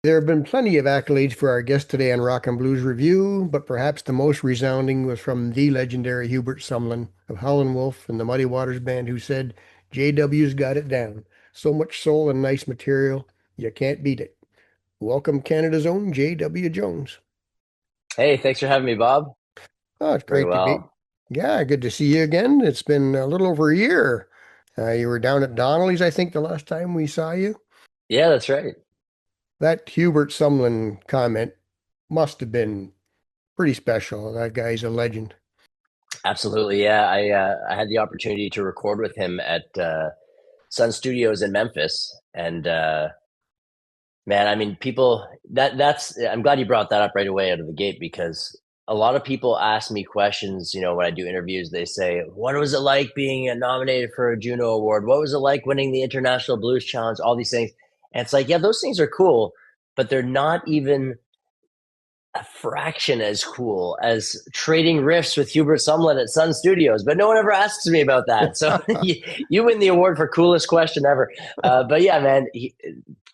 There have been plenty of accolades for our guest today on Rock and Blues Review, but perhaps the most resounding was from the legendary Hubert Sumlin of Howlin' Wolf and the Muddy Waters Band, who said, JW's got it down. So much soul and nice material, you can't beat it. Welcome, Canada's own J.W. Jones. Hey, thanks for having me, Bob. Oh, it's Very great to be. well. Yeah, good to see you again. It's been a little over a year. You were down at Donnelly's, I think, the last time we saw you. Yeah, that's right. That Hubert Sumlin comment must have been pretty special. That guy's a legend. Absolutely. Yeah, I had the opportunity to record with him at Sun Studios in Memphis, and man, I mean, people that's I'm glad you brought that up right away out of the gate because a lot of people ask me questions. When I do interviews, they say, "What was it like being nominated for a Juno Award? What was it like winning the International Blues Challenge? All these things." And it's like, yeah, those things are cool, but they're not even a fraction as cool as trading riffs with Hubert Sumlin at Sun Studios, but no one ever asks me about that. So you win the award for coolest question ever. But yeah,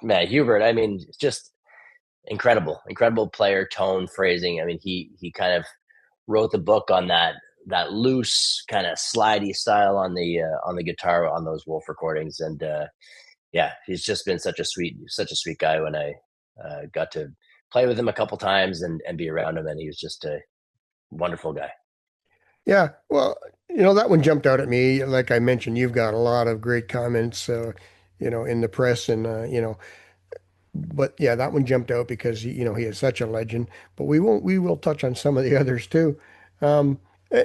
man, Hubert. I mean, just incredible player, tone, phrasing. I mean, he kind of wrote the book on that loose kind of slidey style on the guitar on those Wolf recordings, and yeah, he's just been such a sweet guy when I got to play with him a couple times and be around him, and he was just a wonderful guy. Yeah, well, that one jumped out at me. Like I mentioned, you've got a lot of great comments, in the press and, but yeah, that one jumped out because he is such a legend. But we will touch on some of the others too. And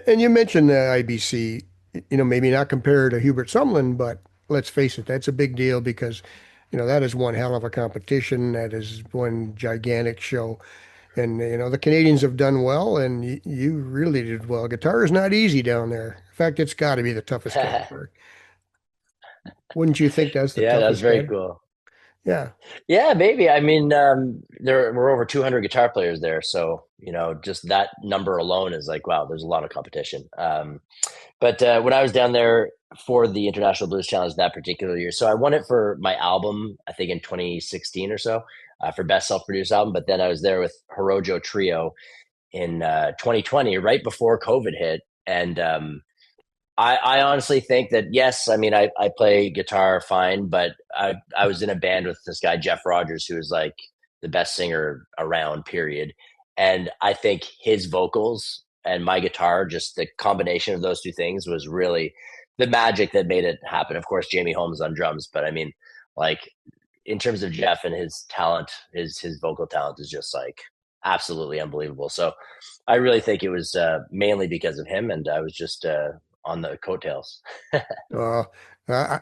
you mentioned the IBC, maybe not compared to Hubert Sumlin, but let's face it, that's a big deal because, that is one hell of a competition. That is one gigantic show. And the Canadians have done well, and you really did well. Guitar is not easy down there. In fact, it's got to be the toughest category. Wouldn't you think that's the Yeah, that's toughest very category? cool. Yeah. Yeah, maybe. I mean, there were over 200 guitar players there, so just that number alone is like, wow, there's a lot of competition. But when I was down there for the International Blues Challenge that particular year, so I won it for my album, I think in 2016 or so, for best self-produced album. But then I was there with Hirojo Trio in 2020, right before COVID hit, and I honestly think that yes, I mean I play guitar fine, but I was in a band with this guy Jeff Rogers, who is like the best singer around, period. And I think his vocals and my guitar, just the combination of those two things, was really the magic that made it happen. Of course, Jamie Holmes on drums, but I mean, like in terms of Jeff and his talent, his vocal talent is just like absolutely unbelievable. So I really think it was mainly because of him, and I was just on the coattails. Uh, I,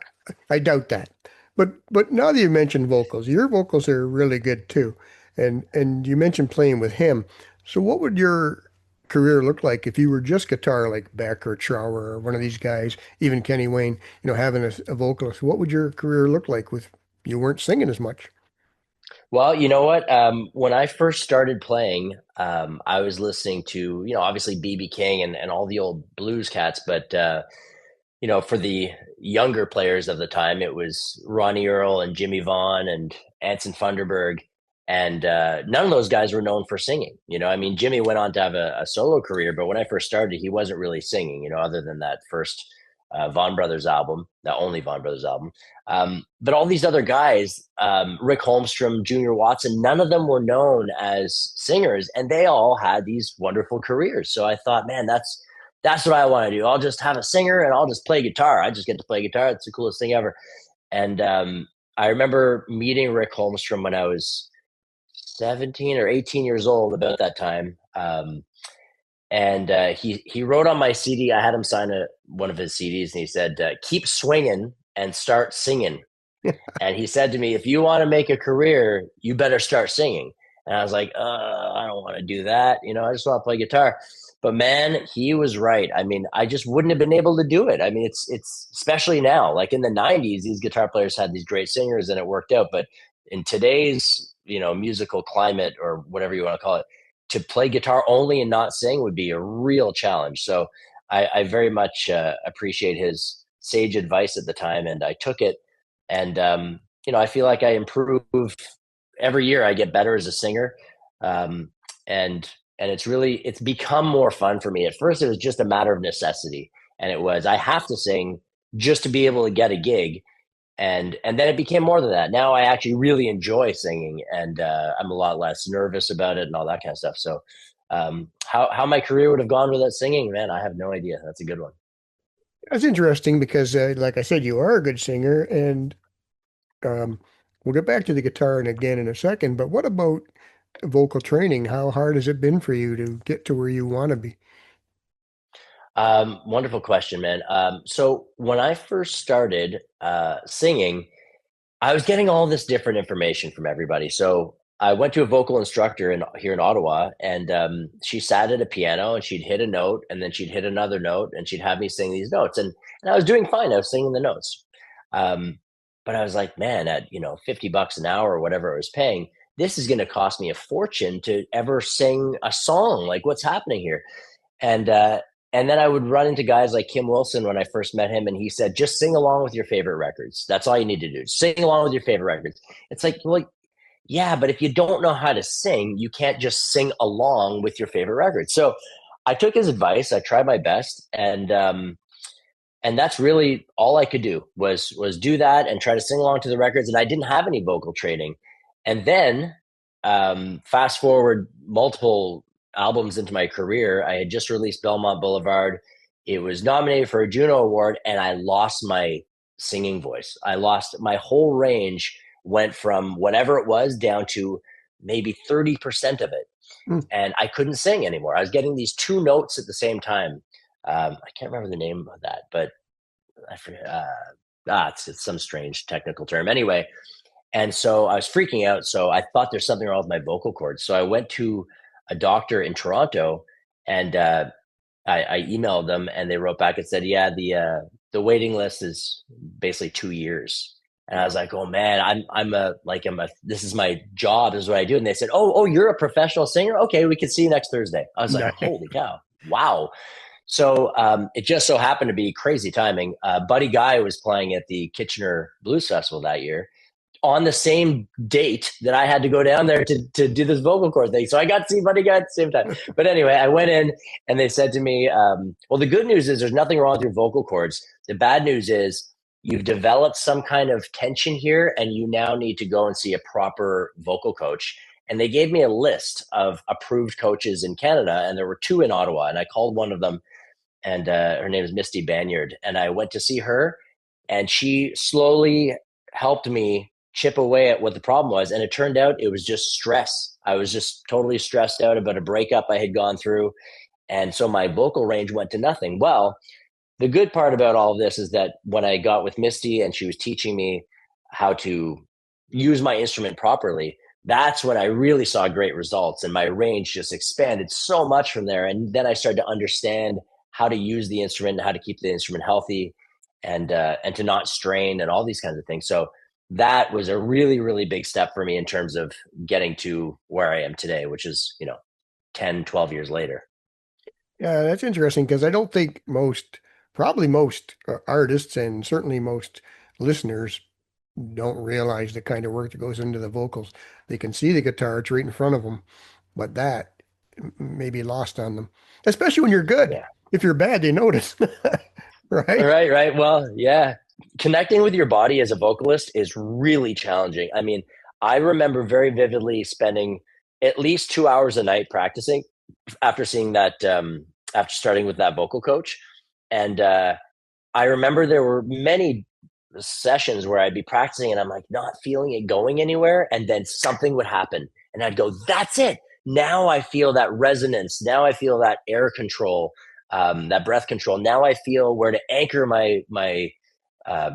I doubt that. But now that you mentioned vocals, your vocals are really good too. And you mentioned playing with him. So what would your career look like if you were just guitar like Beck or Trower or one of these guys, even Kenny Wayne, having a vocalist? What would your career look like with you weren't singing as much? Well, you know what? When I first started playing, I was listening to, obviously BB King and all the old blues cats, but for the younger players of the time, it was Ronnie Earl and Jimmy Vaughn and Anson Funderburg, and none of those guys were known for singing. I mean, Jimmy went on to have a solo career, but when I first started, he wasn't really singing. Other than that first Von Brothers album, the only Von Brothers album. But all these other guys, Rick Holmstrom, Junior Watson, none of them were known as singers, and they all had these wonderful careers. So I thought, man, that's what I want to do. I'll just have a singer and I'll just play guitar. I just get to play guitar. It's the coolest thing ever. And I remember meeting Rick Holmstrom when I was 17 or 18 years old, about that time. And he wrote on my CD. I had him sign one of his CDs, and he said, "Keep swinging and start singing." And he said to me, "If you want to make a career, you better start singing." And I was like, I don't want to do that. I just want to play guitar. But man, he was right. I mean, I just wouldn't have been able to do it. I mean, it's especially now, like in the 90s, these guitar players had these great singers and it worked out. But in today's, musical climate or whatever you want to call it, to play guitar only and not sing would be a real challenge. So I very much appreciate his sage advice at the time, and I took it. And I feel like I improved every year I get better as a singer. Um, and it's become more fun for me. At first, it was just a matter of necessity, and it was I have to sing just to be able to get a gig, and then it became more than that. Now I actually really enjoy singing, and I'm a lot less nervous about it and all that kind of stuff. So, how my career would have gone without singing, man, I have no idea. That's a good one. That's interesting because, like I said, you are a good singer, and um, we'll get back to the guitar and again in a second. But what about vocal training? How hard has it been for you to get to where you want to be? Wonderful question, man. So when I first started singing, I was getting all this different information from everybody. So I went to a vocal instructor here in Ottawa, and she sat at a piano and she'd hit a note, and then she'd hit another note, and she'd have me sing these notes. And I was doing fine. I was singing the notes. Um, but I was like, man, at $50 an hour or whatever I was paying, this is going to cost me a fortune to ever sing a song. Like, what's happening here? And and then I would run into guys like Kim Wilson when I first met him, and he said, "Just sing along with your favorite records. That's all you need to do. Sing along with your favorite records." It's like, well, yeah, but if you don't know how to sing, you can't just sing along with your favorite records. So I took his advice. I tried my best, and that's really all I could do was do that and try to sing along to the records. And I didn't have any vocal training. And then fast forward multiple albums into my career, I had just released Belmont Boulevard. It was nominated for a Juno Award, and I lost my singing voice. I lost my whole range, went from whatever it was down to maybe 30% of it. Hmm. And I couldn't sing anymore. I was getting these two notes at the same time. I can't remember the name of that, but I forget. It's some strange technical term. Anyway, and so I was freaking out. So I thought there's something wrong with my vocal cords. So I went to a doctor in Toronto, and I emailed them, and they wrote back and said, "Yeah, the waiting list is basically 2 years." And I was like, "Oh man, this is my job. This is what I do." And they said, "Oh, you're a professional singer. Okay, we can see you next Thursday." I was like, "Holy cow, wow!" So it just so happened to be crazy timing. Buddy Guy was playing at the Kitchener Blues Festival that year on the same date that I had to go down there to do this vocal cord thing. So I got to see Buddy Guy at the same time. But anyway, I went in and they said to me, well, the good news is there's nothing wrong with your vocal cords. The bad news is you've developed some kind of tension here and you now need to go and see a proper vocal coach. And they gave me a list of approved coaches in Canada, and there were two in Ottawa. And I called one of them, and her name is Misty Banyard. And I went to see her, and she slowly helped me chip away at what the problem was. And it turned out it was just stress. I was just totally stressed out about a breakup I had gone through. And so my vocal range went to nothing. Well, the good part about all of this is that when I got with Misty and she was teaching me how to use my instrument properly, that's when I really saw great results, and my range just expanded so much from there. And then I started to understand how to use the instrument and how to keep the instrument healthy, and to not strain and all these kinds of things. So that was a really, really big step for me in terms of getting to where I am today, which is 10, 12 years later. Yeah, that's interesting because I don't think probably most artists and certainly most listeners don't realize the kind of work that goes into the vocals. They can see the guitar, it's right in front of them, but that may be lost on them, especially when you're good. Yeah. If you're bad, they notice, right? Right, right. Well, yeah. Connecting with your body as a vocalist is really challenging. I mean, I remember very vividly spending at least 2 hours a night practicing after seeing that, after starting with that vocal coach. And I remember there were many sessions where I'd be practicing and I'm like not feeling it going anywhere. And then something would happen and I'd go, that's it. Now I feel that resonance. Now I feel that air control, that breath control. Now I feel where to anchor my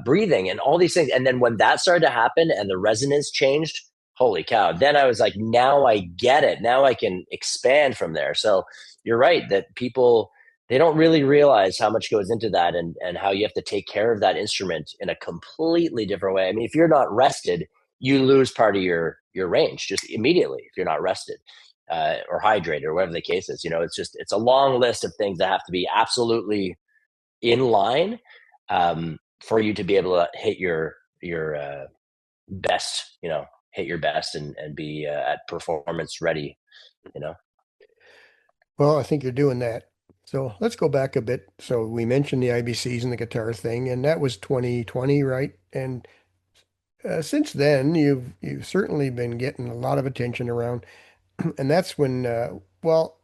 breathing and all these things. And then when that started to happen and the resonance changed, holy cow, then I was like, now I get it. Now I can expand from there. So you're right that people, they don't really realize how much goes into that, and how you have to take care of that instrument in a completely different way. I mean, if you're not rested, you lose part of your range just immediately if you're not rested, or hydrated or whatever the case is. It's a long list of things that have to be absolutely in line, for you to be able to hit your best, hit your best and be at performance ready, you know. Well, I think you're doing that. So let's go back a bit. So we mentioned the IBCs and the guitar thing, and that was 2020, right? And since then, you've certainly been getting a lot of attention around, and that's when, well,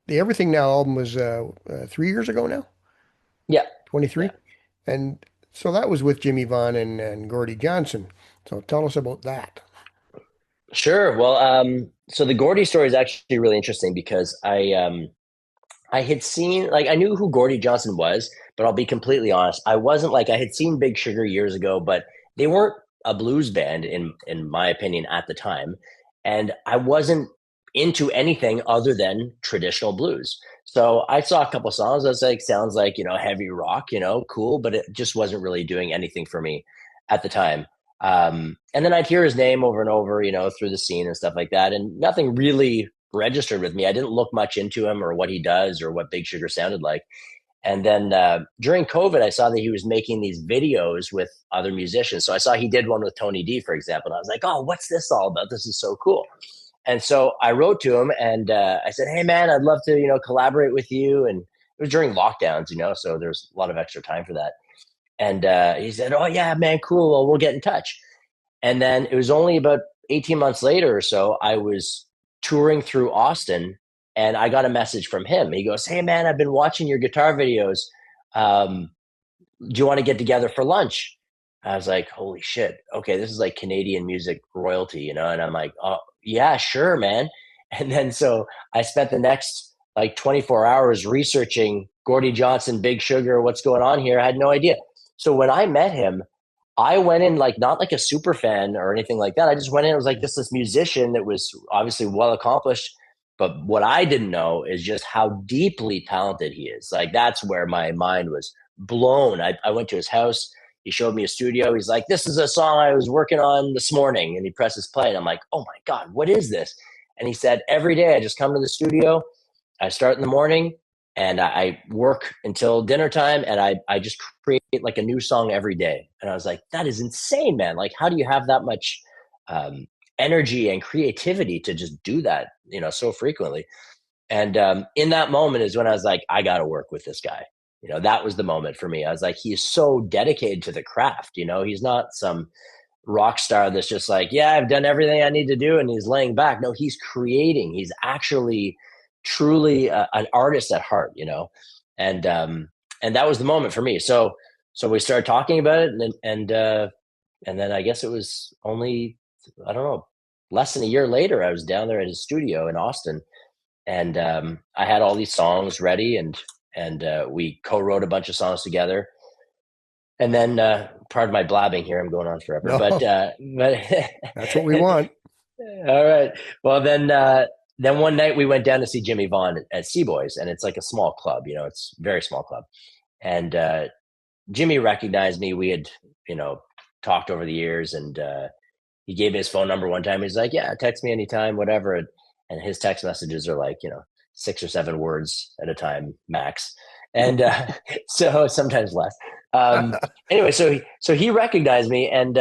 the Everything Now album was 3 years ago now, Yeah, yeah. 23, and so that was with Jimmy Vaughn and Gordie Johnson. So tell us about that. Sure. Well, so the Gordy story is actually really interesting because I had seen, like, I knew who Gordie Johnson was, but I'll be completely honest. I wasn't like, I had seen Big Sugar years ago, but they weren't a blues band in my opinion at the time. And I wasn't into anything other than traditional blues. So I saw a couple songs. I was like, sounds like, heavy rock, cool, but it just wasn't really doing anything for me at the time. And then I'd hear his name over and over, through the scene and stuff like that. And nothing really registered with me. I didn't look much into him or what he does or what Big Sugar sounded like. And then during COVID, I saw that he was making these videos with other musicians. So I saw he did one with Tony D, for example. And I was like, oh, what's this all about? This is so cool. And so I wrote to him and I said, hey, man, I'd love to, collaborate with you. And it was during lockdowns, so there's a lot of extra time for that. And he said, oh, yeah, man, cool. Well, we'll get in touch. And then it was only about 18 months later or so, I was touring through Austin and I got a message from him. He goes, hey, man, I've been watching your guitar videos. Um, do you want to get together for lunch? I was like, holy shit. Okay, this is like Canadian music royalty, And I'm like, oh, yeah, sure, man. And then so I spent the next like 24 hours researching Gordie Johnson, Big Sugar, what's going on here. I had no idea. So when I met him, I went in like not like a super fan or anything like that. I just went in. It was like just this musician that was obviously well accomplished. But what I didn't know is just how deeply talented he is. Like that's where my mind was blown. I went to his house. He showed me a studio. He's like, "This is a song I was working on this morning," and he presses play. And I'm like, "Oh my god, what is this?" And he said, "Every day I just come to the studio. I start in the morning and I work until dinner time and I just create like a new song every day." And I was like, that is insane, man. Like, how do you have that much um, energy and creativity to just do that, so frequently? And in that moment is when I was like, I got to work with this guy. That was the moment for me. I was like, he's so dedicated to the craft. He's not some rock star that's just like, yeah, I've done everything I need to do, and he's laying back. No, he's creating. He's actually truly an artist at heart, and and that was the moment for me. So we started talking about it, and then I guess it was only, I don't know, less than a year later, I was down there at his studio in Austin, and I had all these songs ready, and we co-wrote a bunch of songs together. And then, pardon my blabbing here, I'm going on forever, but No, that's what we want. all right. Well, then one night we went down to see Jimmy Vaughn at Seaboys, and it's like a small club, it's a very small club. And Jimmy recognized me. We had, talked over the years, and he gave me his phone number one time. He's like, "Yeah, text me anytime, whatever." And his text messages are like, 6 or 7 words at a time max, and so sometimes less. Um, anyway, so he recognized me and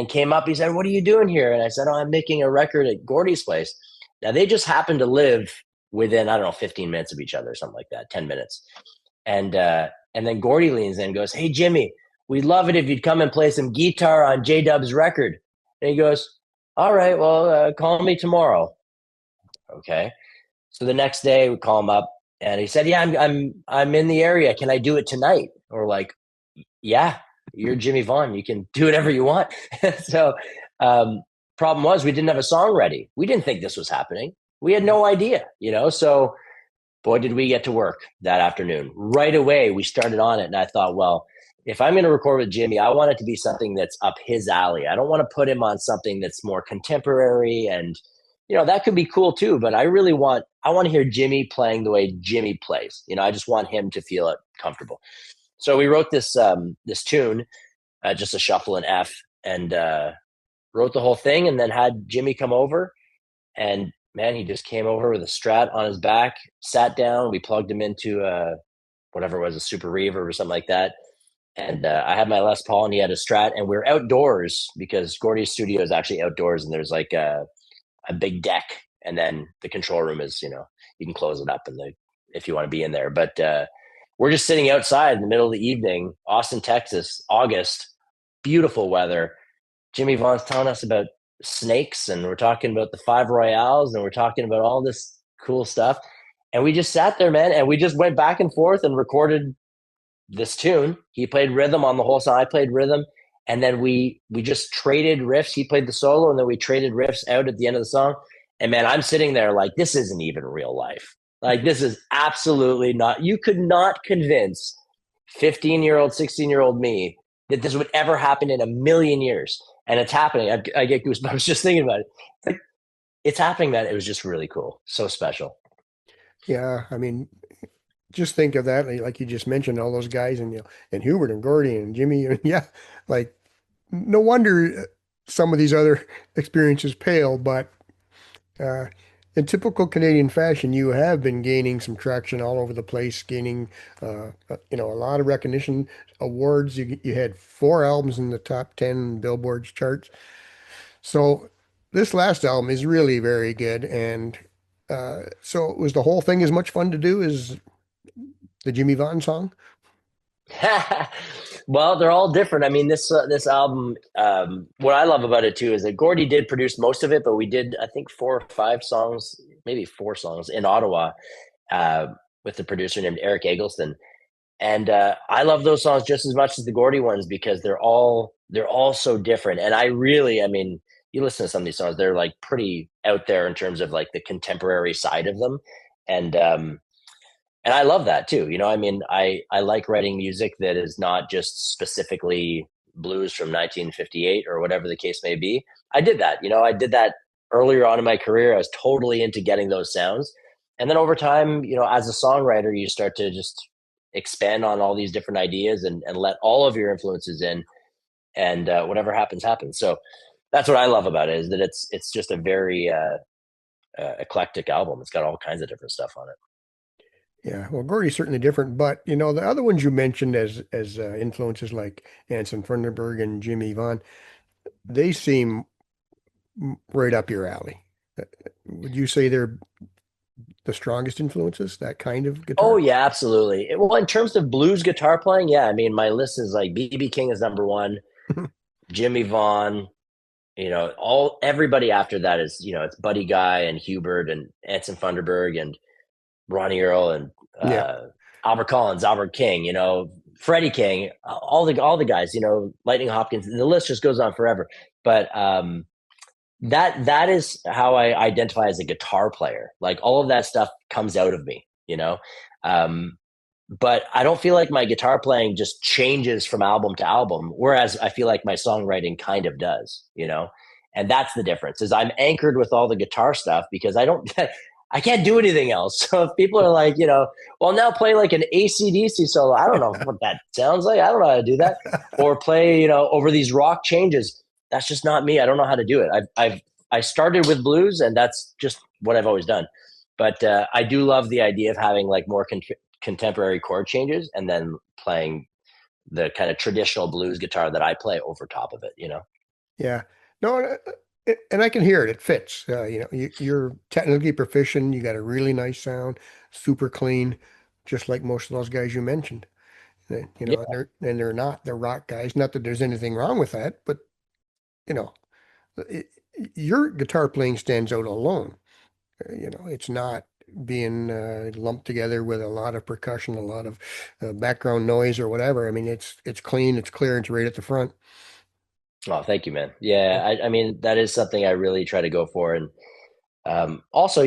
came up. He said, "What are you doing here?" And I said, "Oh, I'm making a record at Gordy's place." Now they just happened to live within, I don't know, 15 minutes of each other, something like that, 10 minutes. And then Gordy leans in and goes, "Hey Jimmy, we'd love it if you'd come and play some guitar on J Dub's record." And he goes, "All right, well, call me tomorrow." Okay. So the next day we call him up and he said, "Yeah, I'm in the area. Can I do it tonight?" Or like, "Yeah, you're Jimmy Vaughn. You can do whatever you want." So um, problem was we didn't have a song ready. We didn't think this was happening. We had no idea, So boy, did we get to work that afternoon. Right away, we started on it. And I thought, well, if I'm going to record with Jimmy, I want it to be something that's up his alley. I don't want to put him on something that's more contemporary. And, that could be cool too. But I want to hear Jimmy playing the way Jimmy plays. I just want him to feel it comfortable. So we wrote this tune, just a shuffle in F, and wrote the whole thing, and then had Jimmy come over. And man, he just came over with a Strat on his back, sat down. We plugged him into whatever it was, a Super Reverb or something like that, And I had my Les Paul, and he had a Strat, and we are outdoors because Gordy's studio is actually outdoors, and there's like a big deck, and then the control room is, you can close it up and if you want to be in there. But we're just sitting outside in the middle of the evening, Austin, Texas, August, beautiful weather. Jimmy Vaughn's telling us about snakes, and we're talking about the Five Royales, and we're talking about all this cool stuff. And we just sat there, man, and we just went back and forth and recorded this tune. He played rhythm on the whole song. I played rhythm, and then we just traded riffs. He played the solo, and then we traded riffs out at the end of the song. And man, I'm sitting there like, this isn't even real life. Like, this is absolutely not. You could not convince 15-year-old, 16-year-old me that this would ever happen in a million years. And it's happening. I get goosebumps just thinking about it. It's like, it's happening, man. It was just really cool. So special. Yeah, I mean, just think of that, like you just mentioned, all those guys, and and Hubert and Gordy and Jimmy, and yeah, like no wonder some of these other experiences pale. But uh, in typical Canadian fashion, you have been gaining some traction all over the place, gaining a lot of recognition, awards. You had 4 albums in the top 10 Billboard's charts. So this last album is really very good, and so was the whole thing as much fun to do as the Jimmy Vaughn song? Well, they're all different. I mean, this album. What I love about it too is that Gordy did produce most of it, but we did, I think, 4 or 5 songs, maybe 4 songs in Ottawa, uh, with the producer named Eric Eggleston. And I love those songs just as much as the Gordy ones because they're all so different. And I mean, you listen to some of these songs, they're like pretty out there in terms of like the contemporary side of them, and I love that too. I mean, I like writing music that is not just specifically blues from 1958 or whatever the case may be. I did that. I did that earlier on in my career. I was totally into getting those sounds. And then over time, as a songwriter, you start to just expand on all these different ideas and let all of your influences in, and whatever happens, happens. So that's what I love about it, is that it's just a very eclectic album. It's got all kinds of different stuff on it. Yeah, well, Gordy's certainly different, but the other ones you mentioned as influences like Anson Funderburg and Jimmy Vaughn, they seem right up your alley. Would you say they're the strongest influences, that kind of Oh guitar? yeah, absolutely. Well, in terms of blues guitar playing, yeah, I mean, my list is like BB King is number one, Jimmy Vaughn, all everybody after that is, it's Buddy Guy and Hubert and Anson Funderburg and Ronnie Earl and Yeah, Albert Collins, Albert King, Freddie King, all the guys, Lightning Hopkins. The list just goes on forever. But that is how I identify as a guitar player. Like, all of that stuff comes out of me. Um, but I don't feel like my guitar playing just changes from album to album, whereas I feel like my songwriting kind of does. And that's the difference, is I'm anchored with all the guitar stuff because I can't do anything else. So if people are like, well, now play like an AC/DC solo, I don't know what that sounds like. I don't know how to do that. Or play, over these rock changes. That's just not me. I don't know how to do it. I started with blues, and that's just what I've always done. But I do love the idea of having like more contemporary chord changes, and then playing the kind of traditional blues guitar that I play over top of it. yeah. No, and I can hear it. It fits. You're technically proficient. You got a really nice sound, super clean, just like most of those guys you mentioned. And Yeah. they're not, they're rock guys. Not that there's anything wrong with that, but you know, it, your guitar playing stands out alone. It's not being lumped together with a lot of percussion, a lot of background noise or whatever. I mean, it's clean, it's clear, it's right at the front. Oh, thank you, man. Yeah, I mean, that is something I really try to go for. And also,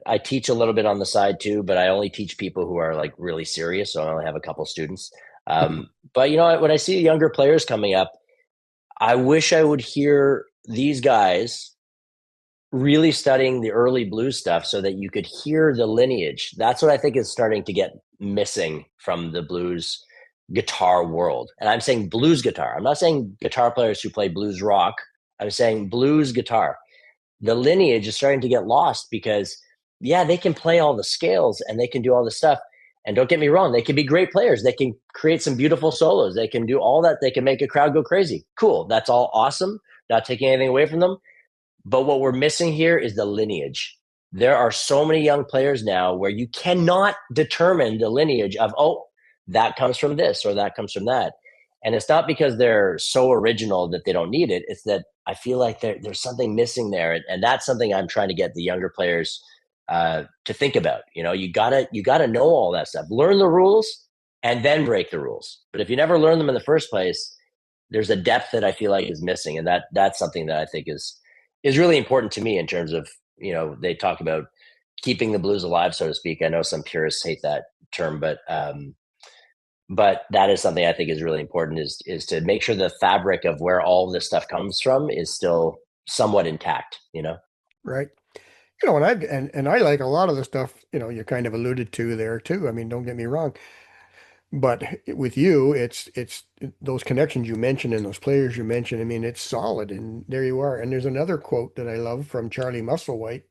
I teach a little bit on the side too, but I only teach people who are like really serious. So I only have a couple students. But when I see younger players coming up, I wish I would hear these guys really studying the early blues stuff so that you could hear the lineage. That's what I think is starting to get missing from the blues guitar world. And I'm saying blues guitar. I'm not saying guitar players who play blues rock. I'm saying blues guitar. The lineage is starting to get lost because, yeah, they can play all the scales and they can do all the stuff. And don't get me wrong, they can be great players. They can create some beautiful solos. They can do all that. They can make a crowd go crazy. Cool. That's all awesome. Not taking anything away from them. But what we're missing here is the lineage. There are so many young players now where you cannot determine the lineage of, oh, that comes from this or that comes from that. And it's not because they're so original that they don't need it. It's that I feel like there's something missing there. And that's something I'm trying to get the younger players to think about. You gotta know all that stuff. Learn the rules and then break the rules. But if you never learn them in the first place, there's a depth that I feel like is missing, and that's something that I think is really important to me in terms of they talk about keeping the blues alive, so to speak. I know some purists hate that term, but that is something I think is really important is to make sure the fabric of where all this stuff comes from is still somewhat intact. Right. And I like a lot of the stuff, you kind of alluded to there too. I mean, don't get me wrong. But with you, it's those connections you mentioned and those players you mentioned. I mean, it's solid, and there you are. And there's another quote that I love from Charlie Musselwhite,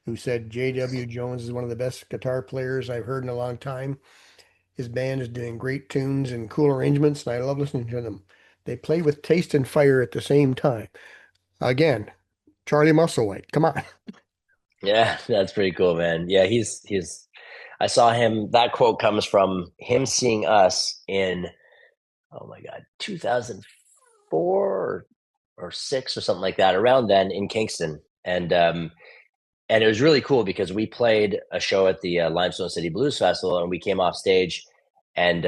who said J.W. Jones is one of the best guitar players I've heard in a long time. His band is doing great tunes and cool arrangements, and I love listening to them. They play with taste and fire at the same time. Again, Charlie Musselwhite, come on. Yeah, that's pretty cool, man. Yeah, he's I saw him. That quote comes from him seeing us in, oh my God, 2004 or six or something like that, around then in Kingston. And it was really cool because we played a show at the Limestone City Blues Festival, and we came off stage, and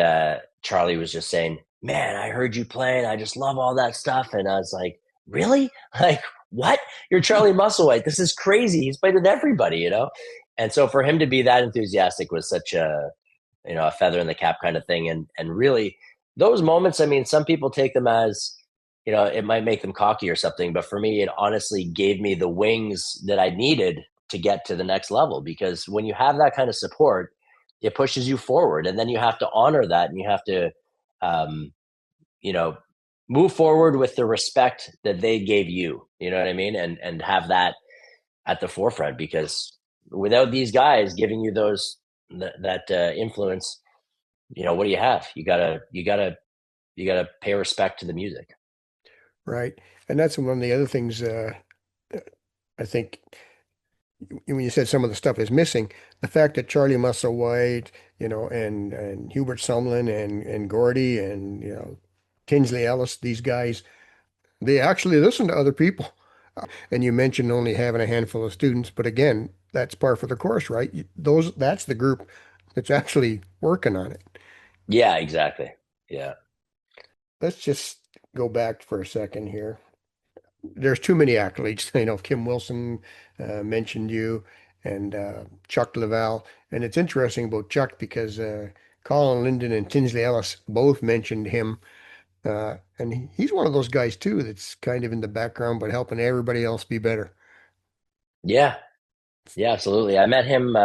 Charlie was just saying, "Man, I heard you playing. I just love all that stuff." And I was like, "Really? Like what? You're Charlie Musselwhite. This is crazy. He's played with everybody." And so for him to be that enthusiastic was such a feather in the cap kind of thing. And really, those moments, I mean, some people take them as, it might make them cocky or something, but for me, it honestly gave me the wings that I needed to get to the next level. Because when you have that kind of support, it pushes you forward, and then you have to honor that, and you have to um, you know move forward with the respect that they gave you. You know what I mean? And have that at the forefront, because without these guys giving you that influence, what do you have? You gotta pay respect to the music. Right. And that's one of the other things I think when you said some of the stuff is missing, the fact that Charlie Musselwhite, and Hubert Sumlin and Gordy and Tinsley Ellis, these guys, they actually listen to other people. And you mentioned only having a handful of students, but again, that's par for the course, right? That's the group that's actually working on it. Yeah, exactly. Yeah. Let's just go back for a second here. There's too many accolades. Kim Wilson mentioned you and Chuck Leavell. And it's interesting about Chuck because Colin Linden and Tinsley Ellis both mentioned him. And he's one of those guys too that's kind of in the background but helping everybody else be better. Yeah. Yeah, absolutely. I met him.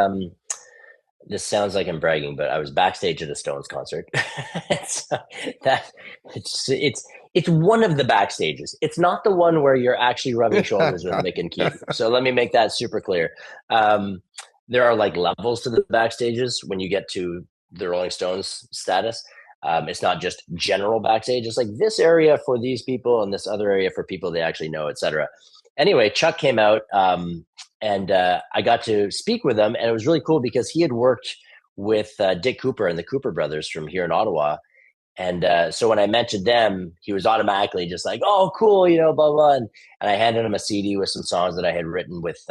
This sounds like I'm bragging, but I was backstage at a Stones concert. it's, that it's one of the backstages. It's not the one where you're actually rubbing shoulders with Mick and Keith. So let me make that super clear. Um, there are like levels to the backstages when you get to the Rolling Stones status. It's not just general backstage. It's like this area for these people and this other area for people they actually know, etc. Anyway, Chuck came out. And I got to speak with him, and it was really cool because he had worked with Dick Cooper and the Cooper brothers from here in Ottawa. And so when I mentioned them, he was automatically just like, "Oh, cool," blah blah. And I handed him a CD with some songs that I had written with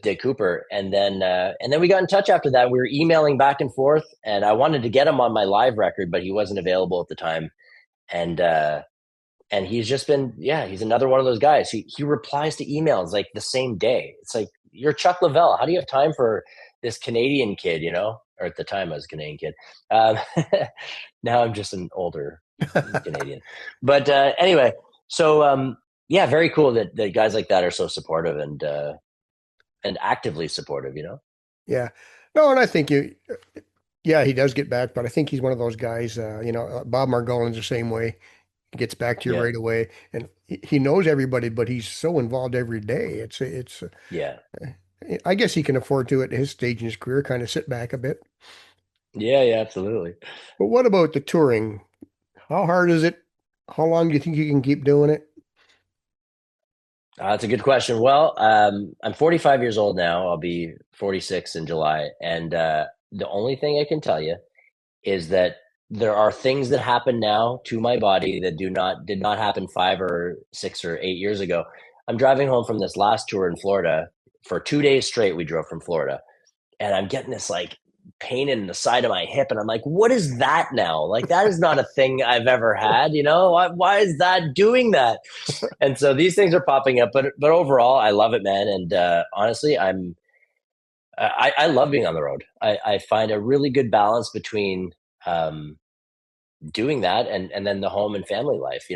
Dick Cooper, and then we got in touch after that. We were emailing back and forth, and I wanted to get him on my live record, but he wasn't available at the time. And he's just been, yeah, he's another one of those guys. He replies to emails like the same day. It's like, you're Chuck Leavell. How do you have time for this Canadian kid? Or at the time I was a Canadian kid. Um, now I'm just an older Canadian. But anyway, so yeah, very cool that guys like that are so supportive and actively supportive. Yeah. No, and I think yeah, he does get back, but I think he's one of those guys, Bob Margolin's the same way. He gets back to you Yeah, right away, and he knows everybody, but he's so involved every day. yeah. I guess he can afford to at his stage in his career kind of sit back a bit. Yeah, yeah, absolutely. But what about the touring? How hard is it? How long do you think you can keep doing it? That's a good question. Well, I'm 45 years old now. I'll be 46 in July, and the only thing I can tell you is that there are things that happen now to my body that do not did not happen 5 or 6 or 8 years ago. I'm driving home from this last tour in Florida for 2 days straight. We drove from Florida, and I'm getting this like pain in the side of my hip, and I'm like, what is that now? Like that is not a thing I've ever had. Why is that doing that? And so these things are popping up, but overall, I love it, man. And honestly, I love being on the road. I find a really good balance between um, doing that and then the home and family life.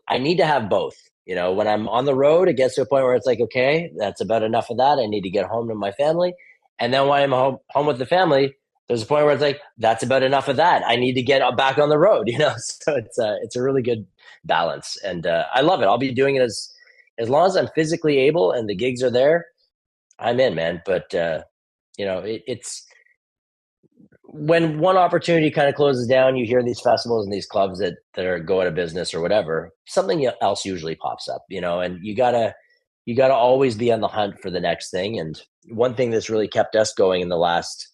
I need to have both. When I'm on the road, it gets to a point where it's like, okay, that's about enough of that. I need to get home to my family. And then when I'm home with the family, there's a point where it's like, that's about enough of that. I need to get back on the road. So it's a really good balance. And I love it. I'll be doing it as long as I'm physically able and the gigs are there, I'm in, man. But it's when one opportunity kind of closes down, you hear these festivals and these clubs that are go out of business or whatever. Something else usually pops up, and you gotta always be on the hunt for the next thing. And one thing that's really kept us going in the last,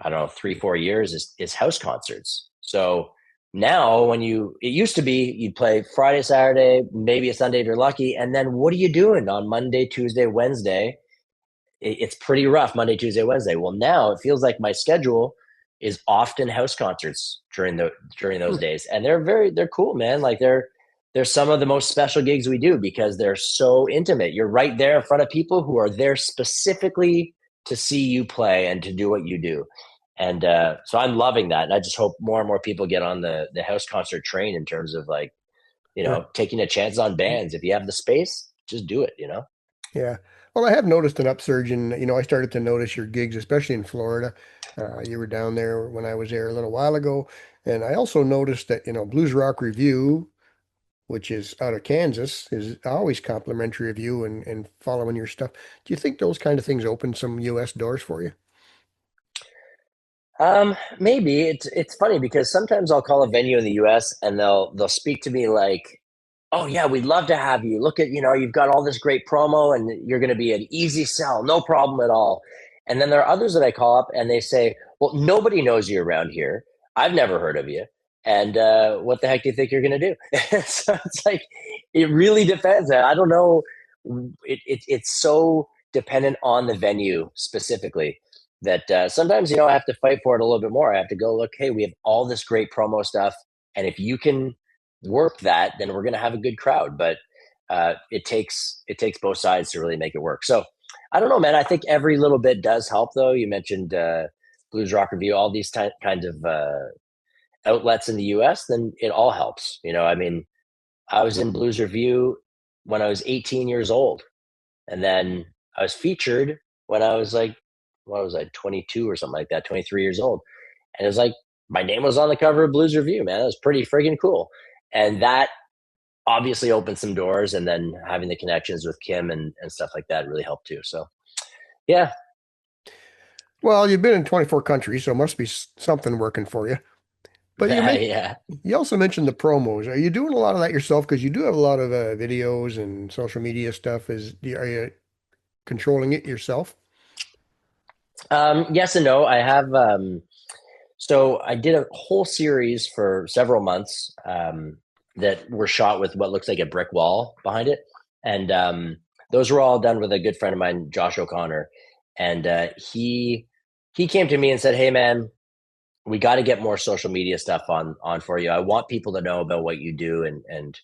I don't know, 3 4 years is house concerts. So now it used to be you'd play Friday, Saturday, maybe a Sunday if you're lucky, and then what are you doing on Monday, Tuesday, Wednesday? It's pretty rough Monday, Tuesday, Wednesday. Well, now it feels like my schedule is often house concerts during those Hmm. days, and they're cool, man. Like they're some of the most special gigs we do because they're so intimate. You're right there in front of people who are there specifically to see you play and to do what you do. And so I'm loving that, and I just hope more and more people get on the house concert train in terms of like Yeah. taking a chance on bands. If you have the space, just do it. Yeah. Well, I have noticed an upsurge in, I started to notice your gigs, especially in Florida. You were down there when I was there a little while ago. And I also noticed that, Blues Rock Review, which is out of Kansas, is always complimentary of you and following your stuff. Do you think those kind of things open some U.S. doors for you? Maybe it's funny because sometimes I'll call a venue in the US and they'll speak to me like, "Oh yeah, we'd love to have you. Look at, you've got all this great promo and you're going to be an easy sell, no problem at all." And then there are others that I call up and they say, "Well, nobody knows you around here. I've never heard of you. And what the heck do you think you're going to do?" So it's like it really depends. I don't know. It's so dependent on the venue specifically that sometimes I have to fight for it a little bit more. I have to go look. Hey, we have all this great promo stuff, and if you can work that, then we're going to have a good crowd. But it takes both sides to really make it work. So I don't know, man. I think every little bit does help, though. You mentioned Blues Rock Review, all these kinds of outlets in the U.S. Then it all helps. I mean, I was in Blues Review when I was 18 years old. And then I was featured when I was like, what was I, 22 or something like that, 23 years old. And it was like, my name was on the cover of Blues Review, man. It was pretty freaking cool. And that obviously opened some doors. And then having the connections with Kim and stuff like that really helped too. So, yeah. Well, you've been in 24 countries, so it must be something working for you. But Yeah. you also mentioned the promos. Are you doing a lot of that yourself? Because you do have a lot of videos and social media stuff. Are you controlling it yourself? Yes and no. I have, so I did a whole series for several months that were shot with what looks like a brick wall behind it, and those were all done with a good friend of mine, Josh O'Connor, and he came to me and said, "Hey, man, we got to get more social media stuff on for you. I want people to know about what you do and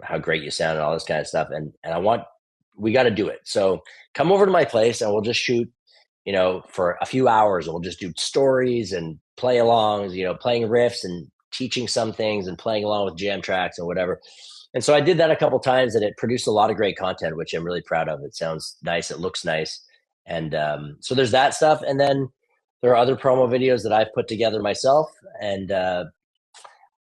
how great you sound and all this kind of stuff, and we got to do it. So come over to my place and we'll just shoot." For a few hours, we'll just do stories and play alongs, playing riffs and teaching some things and playing along with jam tracks and whatever. And so I did that a couple times and it produced a lot of great content, which I'm really proud of. It sounds nice. It looks nice. And so there's that stuff. And then there are other promo videos that I've put together myself. And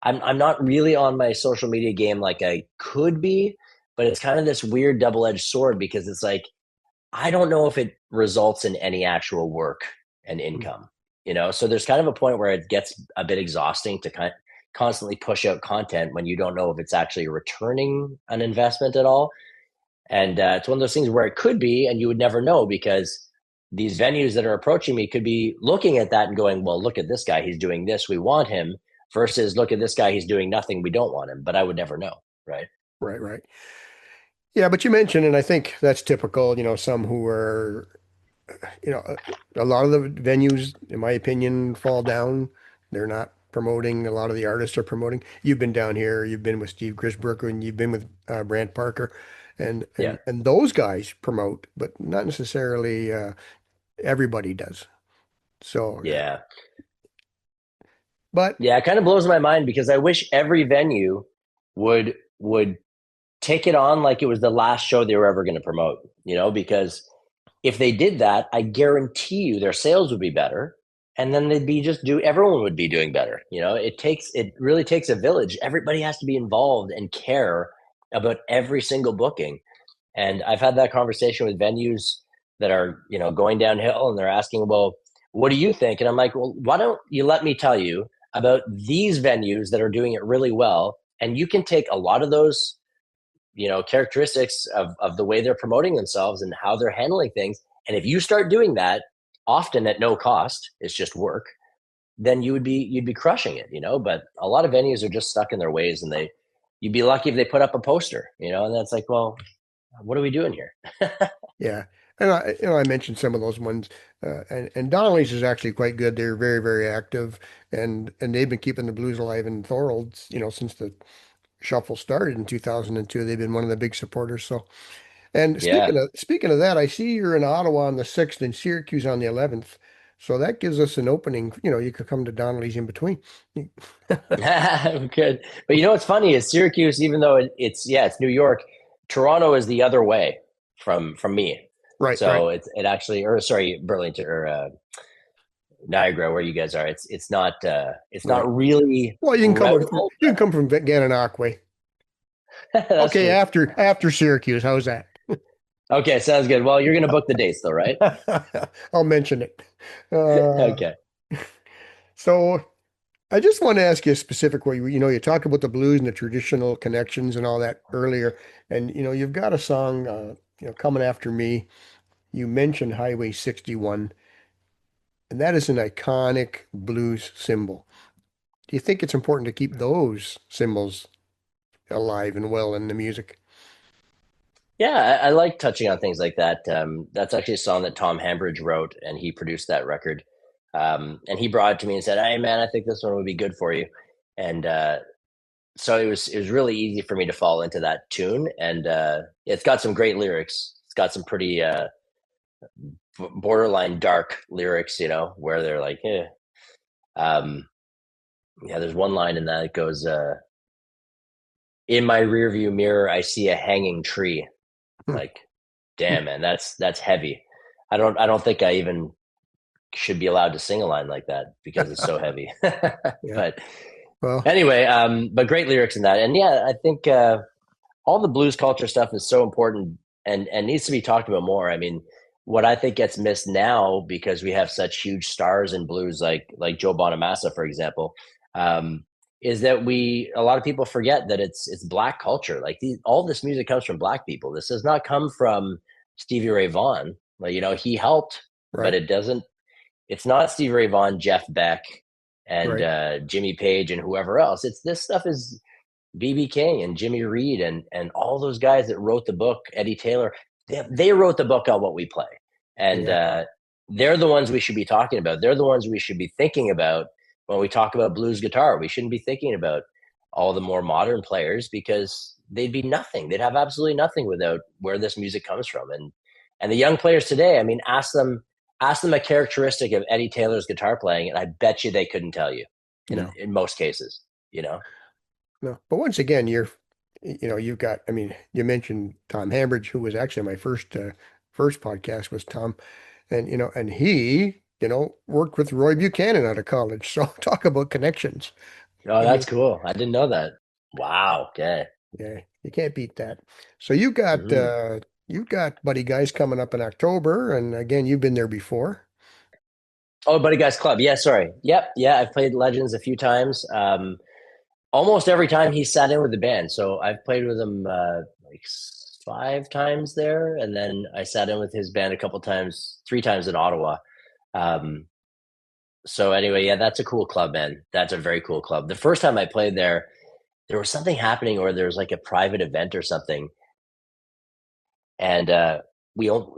I'm not really on my social media game like I could be, but it's kind of this weird double edged sword because it's like, I don't know if it results in any actual work and Hmm. income. So there's kind of a point where it gets a bit exhausting to constantly push out content when you don't know if it's actually returning an investment at all. And it's one of those things where it could be, and you would never know because these venues that are approaching me could be looking at that and going, well, look at this guy. He's doing this. We want him versus look at this guy. He's doing nothing. We don't want him. But I would never know. Right. Right, right. Yeah, but you mentioned, and I think that's typical, some who are, a lot of the venues, in my opinion, fall down. They're not promoting. A lot of the artists are promoting. You've been down here. You've been with Steve Grisbrook, and you've been with Brant Parker, and Yeah. those guys promote, but not necessarily everybody does. So, Yeah. but Yeah. It kind of blows my mind because I wish every venue would take it on like it was the last show they were ever going to promote, because if they did that, I guarantee you their sales would be better. And then they'd be everyone would be doing better. It really takes a village. Everybody has to be involved and care about every single booking. And I've had that conversation with venues that are, going downhill and they're asking, well, what do you think? And I'm like, well, why don't you let me tell you about these venues that are doing it really well? And you can take a lot of those characteristics of the way they're promoting themselves and how they're handling things. And if you start doing that often at no cost, it's just work, then you'd be crushing it, but a lot of venues are just stuck in their ways, and you'd be lucky if they put up a poster, and that's like, well, what are we doing here? yeah, and I mentioned some of those ones, and Donnelly's is actually quite good. They're very, very active, and they've been keeping the blues alive in Thorold, since the shuffle started in 2002. They've been one of the big supporters. So, and Yeah. speaking of that, I see you're in Ottawa on the 6th and Syracuse on the 11th. So that gives us an opening. You could come to Donnelly's in between. Good. But what's funny is Syracuse, even though it's New York, Toronto is the other way from me. Right, right, So it actually, or sorry, Burlington or Niagara, where you guys are. It's right. not really Well, routable. you can come from Gananoque. That's Okay, true. after Syracuse, how's that? Okay, sounds good. Well, you're gonna book the dates though, right? I'll mention it. Uh, Okay. so I just want to ask you a specific way. You talk about the blues and the traditional connections and all that earlier, and you've got a song, coming after me. You mentioned Highway 61, and that is an iconic blues symbol. Do you think it's important to keep those symbols alive and well in the music? Yeah, I like touching on things like that. That's actually a song that Tom Hambridge wrote, and he produced that record. And he brought it to me and said, "Hey, man, I think this one would be good for you." And so it was really easy for me to fall into that tune, and it's got some great lyrics. It's got some pretty borderline dark lyrics, where they're like, eh. Um, yeah, there's one line in that that goes, "In my rearview mirror, I see a hanging tree." Like, damn, man, that's heavy. I don't think I even should be allowed to sing a line like that because it's so heavy. Yeah. But Well, anyway, but great lyrics in that, and yeah, I think all the blues culture stuff is so important and needs to be talked about more. I mean, what I think gets missed now because we have such huge stars in blues like Joe Bonamassa, for example, um, is that a lot of people forget that it's black culture. Like all this music comes from black people. This does not come from Stevie Ray Vaughan. Like, he helped, but right, it's not Stevie Ray Vaughan, Jeff Beck, and right. Jimmy Page and whoever else. It's this stuff is BB King and Jimmy Reed and all those guys that wrote the book, Eddie Taylor, they wrote the book on what we play. And Yeah, they're the ones we should be talking about. They're the ones we should be thinking about when we talk about blues guitar. We shouldn't be thinking about all the more modern players because they'd be nothing. They'd have absolutely nothing without where this music comes from. And the young players today, I mean, ask them a characteristic of Eddie Taylor's guitar playing, and I bet you they couldn't tell you in no, in most cases, you know. no. But once again, you've got, I mean, you mentioned Tom Hambridge, who was actually my first podcast was Tom, and he, worked with Roy Buchanan out of college. So talk about connections. Oh, I that's mean, cool. I didn't know that. Wow. Okay. yeah, you can't beat that. So you've got Buddy Guys coming up in October, and again, you've been there before. Oh, Buddy Guys Club. Yeah, sorry. Yep, yeah, I've played Legends a few times. Almost every time he sat in with the band. So I've played with him like 5 times there, and then I sat in with his band a couple times, 3 times in Ottawa. Um, so anyway, yeah, that's a cool club, man. That's a very cool club. The first time I played there, there was something happening, or there was like a private event or something, and we all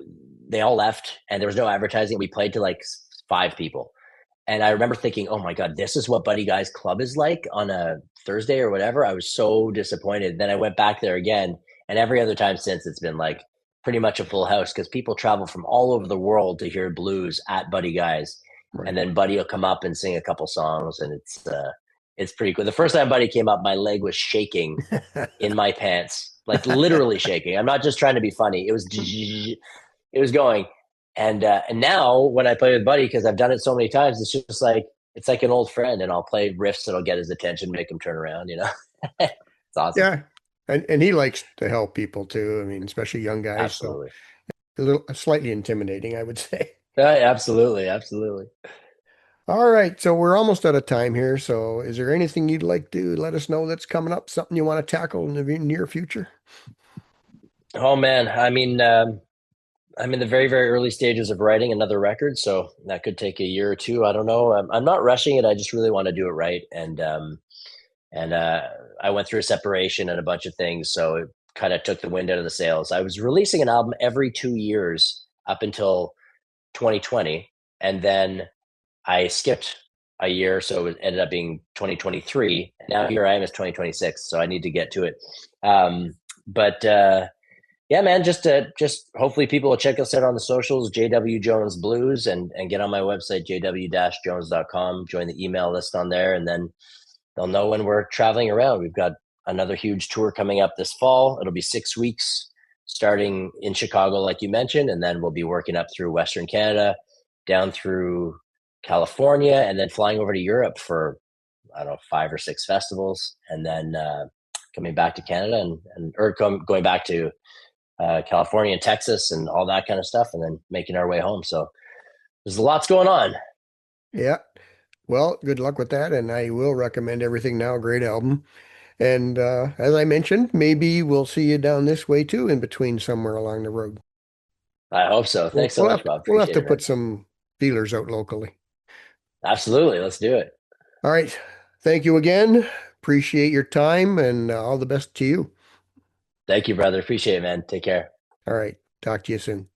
they all left, and there was no advertising. We played to like 5 people. And I remember thinking, oh my God, this is what Buddy Guy's Club is like on a Thursday or whatever. I was so disappointed. Then I went back there again. And every other time since, it's been like pretty much a full house because people travel from all over the world to hear blues at Buddy Guy's. And Right. then Buddy will come up and sing a couple songs. And it's pretty cool. The first time Buddy came up, my leg was shaking in my pants, like literally shaking. I'm not just trying to be funny. It was going. And now when I play with Buddy, because I've done it so many times, it's just like it's like an old friend, and I'll play riffs that'll get his attention, make him turn around. It's awesome. Yeah. And he likes to help people too. I mean, especially young guys. So Absolutely. a little slightly intimidating, I would say. Absolutely. Absolutely. All right. So we're almost out of time here. So is there anything you'd like to let us know that's coming up? Something you want to tackle in the near future? Oh man, I mean, I'm in the very, very early stages of writing another record, so that could take a year or two. I don't know. I'm not rushing it. I just really want to do it right, and I went through a separation and a bunch of things, so it kind of took the wind out of the sails. I was releasing an album every 2 years up until 2020, and then I skipped a year, so it ended up being 2023. And now here I am, it's 2026, so I need to get to it. But Yeah, man, just hopefully people will check us out on the socials, JW Jones Blues, and get on my website, jw-jones.com, join the email list on there, and then they'll know when we're traveling around. We've got another huge tour coming up this fall. It'll be 6 weeks, starting in Chicago, like you mentioned, and then we'll be working up through Western Canada, down through California, and then flying over to Europe for, I don't know, 5 or 6 festivals, and then coming back to Canada and going back to California and Texas and all that kind of stuff, and then making our way home. So there's lots going on. Yeah. Well, good luck with that. And I will recommend Everything Now. Great album. And as I mentioned, maybe we'll see you down this way too, in between somewhere along the road. I hope so. We'll, Thanks so we'll much, have to Bob. we'll have Appreciate to it, put man. some feelers out locally. Absolutely. Let's do it. All right. Thank you again. Appreciate your time and all the best to you. Thank you, brother. Appreciate it, man. Take care. All right. Talk to you soon.